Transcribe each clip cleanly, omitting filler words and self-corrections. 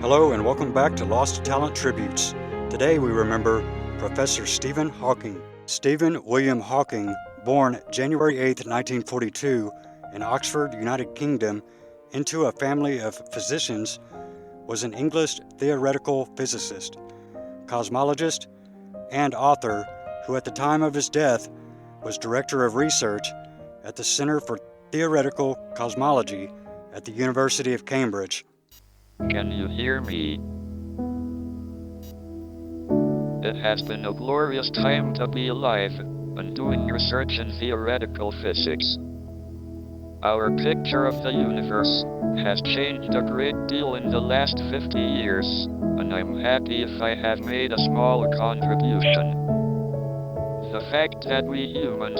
Hello and welcome back to Lost to Talent Tributes. Today we remember Professor Stephen Hawking. Stephen William Hawking, born January 8, 1942 in Oxford, United Kingdom, into a family of physicians, was an English theoretical physicist, cosmologist, and author who at the time of his death was Director of Research at the Center for Theoretical Cosmology at the University of Cambridge. Can you hear me? It has been a glorious time to be alive and doing research in theoretical physics. Our picture of the universe has changed a great deal in the last 50 years, and I'm happy if I have made a small contribution. The fact that we humans,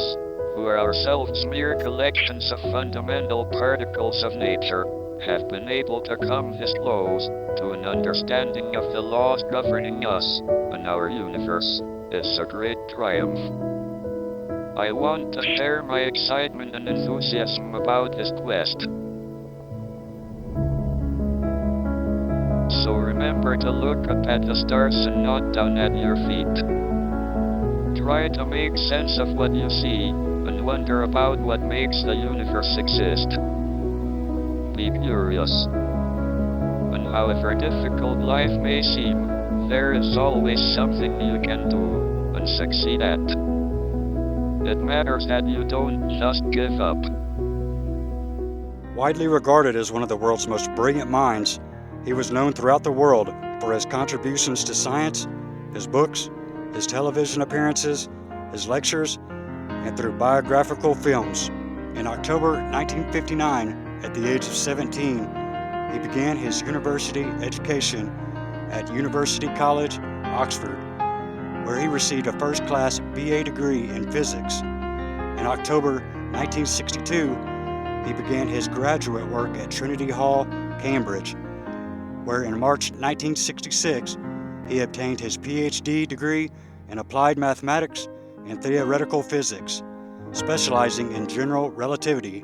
who are ourselves mere collections of fundamental particles of nature, have been able to come this close to an understanding of the laws governing us and our universe is a great triumph. I want to share my excitement and enthusiasm about this quest. So remember to look up at the stars and not down at your feet. Try to make sense of what you see and wonder about what makes the universe exist. Be curious. And however difficult life may seem, there is always something you can do and succeed at. It matters that you don't just give up. Widely regarded as one of the world's most brilliant minds, he was known throughout the world for his contributions to science, his books, his television appearances, his lectures, and through biographical films. In October 1959, at the age of 17, he began his university education at University College, Oxford, where he received a first-class BA degree in physics. In October 1962, he began his graduate work at Trinity Hall, Cambridge, where in March 1966, he obtained his PhD degree in applied mathematics and theoretical physics, specializing in general relativity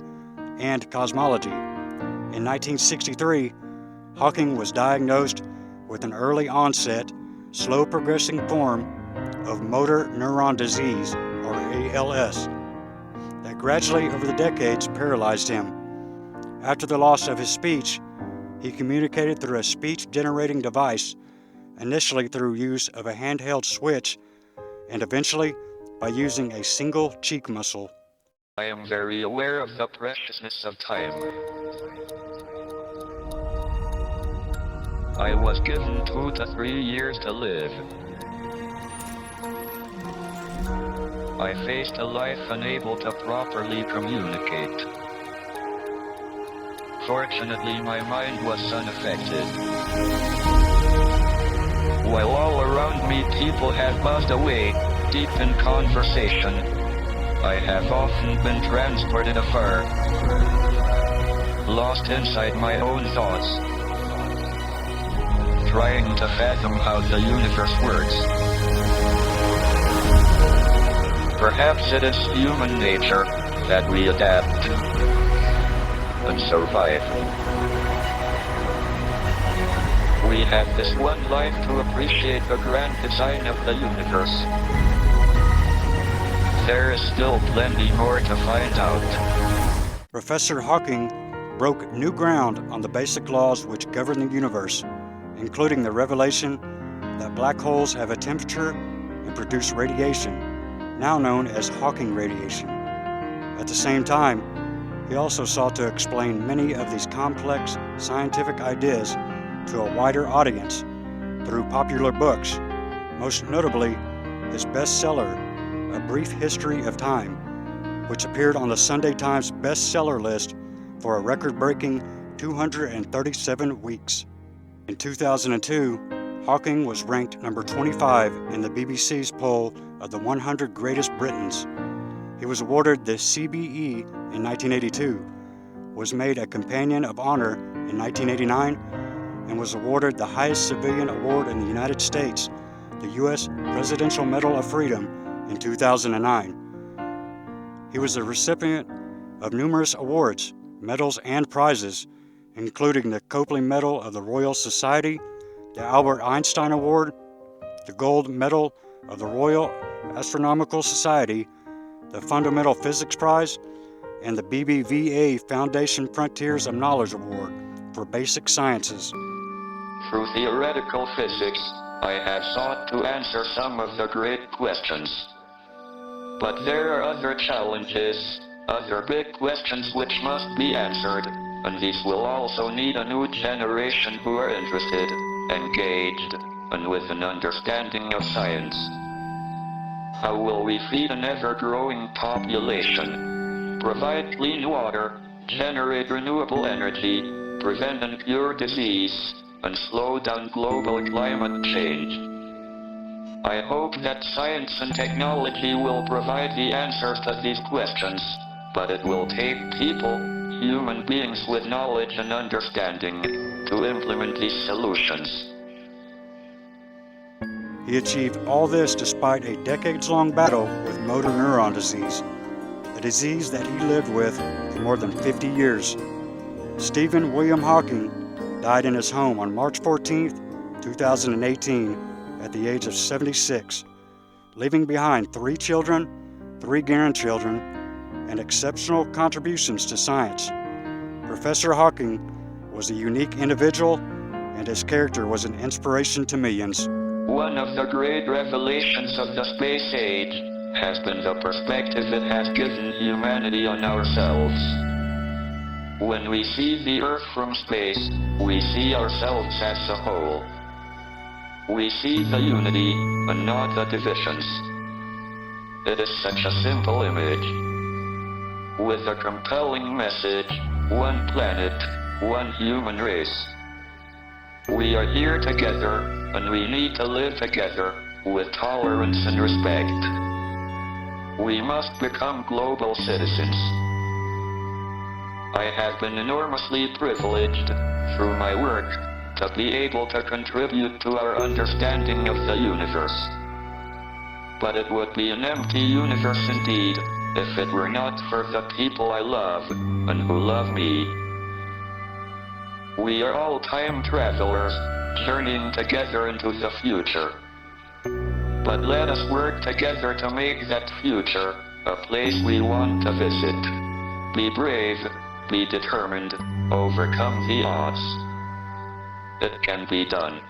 and cosmology. In 1963, Hawking was diagnosed with an early onset, slow progressing form of motor neuron disease, or ALS, that gradually over the decades paralyzed him. After the loss of his speech, he communicated through a speech-generating device, initially through use of a handheld switch, and eventually by using a single cheek muscle. I am very aware of the preciousness of time. I was given 2 to 3 years to live. I faced a life unable to properly communicate. Fortunately, my mind was unaffected. While all around me people have buzzed away, deep in conversation, I have often been transported afar, lost inside my own thoughts, trying to fathom how the universe works. Perhaps it is human nature that we adapt and survive. We have this one life to appreciate the grand design of the universe. There is still plenty more to find out. Professor Hawking broke new ground on the basic laws which govern the universe, including the revelation that black holes have a temperature and produce radiation, now known as Hawking radiation. At the same time, he also sought to explain many of these complex scientific ideas to a wider audience through popular books, most notably his bestseller, A Brief History of Time, which appeared on the Sunday Times bestseller list for a record-breaking 237 weeks. In 2002, Hawking was ranked number 25 in the BBC's poll of the 100 Greatest Britons. He was awarded the CBE in 1982, was made a Companion of Honor in 1989, and was awarded the highest civilian award in the United States, the U.S. Presidential Medal of Freedom, in 2009. He was the recipient of numerous awards, medals, and prizes, including the Copley Medal of the Royal Society, the Albert Einstein Award, the Gold Medal of the Royal Astronomical Society, the Fundamental Physics Prize, and the BBVA Foundation Frontiers of Knowledge Award for Basic Sciences. Through theoretical physics, I have sought to answer some of the great questions. But there are other challenges, other big questions which must be answered, and these will also need a new generation who are interested, engaged, and with an understanding of science. How will we feed an ever-growing population, provide clean water, generate renewable energy, prevent and cure disease, and slow down global climate change? I hope that science and technology will provide the answers to these questions, but it will take people, human beings with knowledge and understanding, to implement these solutions. He achieved all this despite a decades-long battle with motor neuron disease, a disease that he lived with for more than 50 years. Stephen William Hawking died in his home on March 14, 2018, at the age of 76, leaving behind 3 children, 3 grandchildren, and exceptional contributions to science. Professor Hawking was a unique individual, and his character was an inspiration to millions. One of the great revelations of the space age has been the perspective it has given humanity on ourselves. When we see the Earth from space, we see ourselves as a whole. We see the unity, and not the divisions. It is such a simple image, with a compelling message: one planet, one human race. We are here together, and we need to live together, with tolerance and respect. We must become global citizens. I have been enormously privileged, through my work, to be able to contribute to our understanding of the universe. But it would be an empty universe indeed, if it were not for the people I love, and who love me. We are all time travelers, journeying together into the future. But let us work together to make that future a place we want to visit. Be brave, be determined, overcome the odds. It can be done.